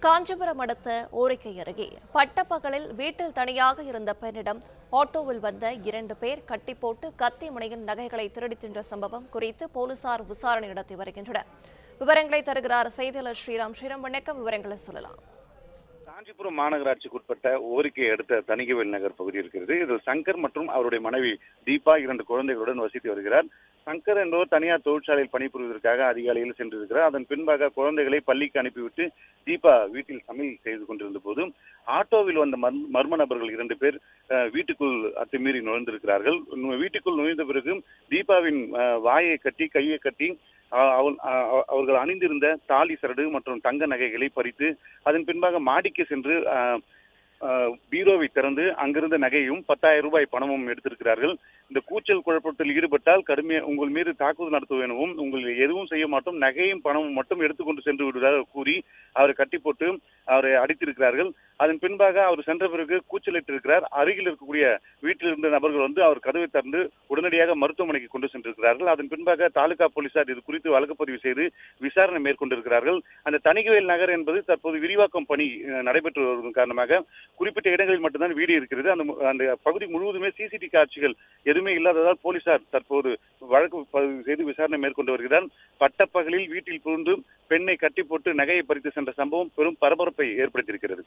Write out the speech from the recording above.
காஞ்சிபுரம் அடுத்த ஓரிக்கை அருகே பட்டப்பகலில் வீட்டில் தனியாக இருந்த பெண்ணிடம் ஆட்டோவில் வந்த 2 பேர் கட்டி போட்டு கத்தி முனையின் நகைகளை திருடிச் சென்ற சம்பவம் குறித்து போலீசார் விசாரணை நடத்தி வருகின்றனர். விவரங்களை தருகிறார் செய்தியாளர் ஸ்ரீராம். வணக்கம், விவரங்களை சொல்லலாம். காஞ்சிபுரம் மாநகராட்சிக்குட்பட்ட ஓரிக்கை அடுத்த தணிகவேல் நகர் பகுதி இருக்கிறது. இதில் சங்கர் மற்றும் அவருடைய மனைவி தீபா 2 குழந்தைகளுடன் வசித்து வருகிறார். சங்கர் என்பவர் தனியார் தொழிற்சாலையில் பணிபுரிவதற்காக அதிகாலையில் சென்றிருக்கிறார். அதன் பின்பாக குழந்தைகளை பள்ளிக்கு அனுப்பிவிட்டு தீபா வீட்டில் சமையல் செய்து கொண்டிருந்த போது ஆட்டோவில் வந்த மர்ம நபர்கள் 2 பேர் வீட்டுக்குள் அத்துமீறி நுழைந்திருக்கிறார்கள். வீட்டுக்குள் நுழைந்த பிறகு தீபாவின் வாயை கட்டி கையை கட்டி அவர்கள் அணிந்திருந்த தாலி சரடு மற்றும் தங்க நகைகளை பறித்து அதன் பின்பாக மாடிக்கு சென்று பீரோவை திறந்து அங்கிருந்த நகையும் 10,000 ரூபாய் பணமும் எடுத்திருக்கிறார்கள். இந்த கூச்சல் குழப்பத்தில் ஈடுபட்டால் கடுமையாக உங்கள் மீது தாக்குதல் நடத்துவோம் எனவும் உங்கள் எதுவும் செய்ய மாட்டோம், நகையும் பணமும் மட்டும் எடுத்துக்கொண்டு சென்று விடுவதாக கூறி அவரை கட்டி போட்டு அவரை அடித்திருக்கிறார்கள். அதன் பின்பாக அவர் சென்ற பிறகு கூச்சலிட்டிருக்கிறார். அருகில் இருக்கக்கூடிய வீட்டில் இருந்த நபர்கள் வந்து அவர் கதவை திறந்து உடனடியாக மருத்துவமனைக்கு கொண்டு சென்றிருக்கிறார்கள். அதன் பின்பாக தாலுகா போலீசார் இது குறித்து வழக்கு பதிவு செய்து விசாரணை மேற்கொண்டிருக்கிறார்கள். அந்த தணிகவேல் நகர் என்பது தற்போது விரிவாக்கம் பணி நடைபெற்று வருவதன் காரணமாக குறிப்பிட்ட இடங்களில் மட்டும்தான் வீடியோ இருக்கிறது. அந்த பகுதி முழுவதுமே சிசிடிவி காட்சிகள் எதுவுமே இல்லாததால் போலீசார் தற்போது வழக்கு பதிவு செய்து விசாரணை மேற்கொண்டு வருகிறார். பட்டப்பகலில் வீட்டில் புகுந்து பெண்ணை கட்டி போட்டு நகையை பறித்து சென்ற சம்பவம் பெரும் பரபரப்பை ஏற்படுத்தியிருக்கிறது.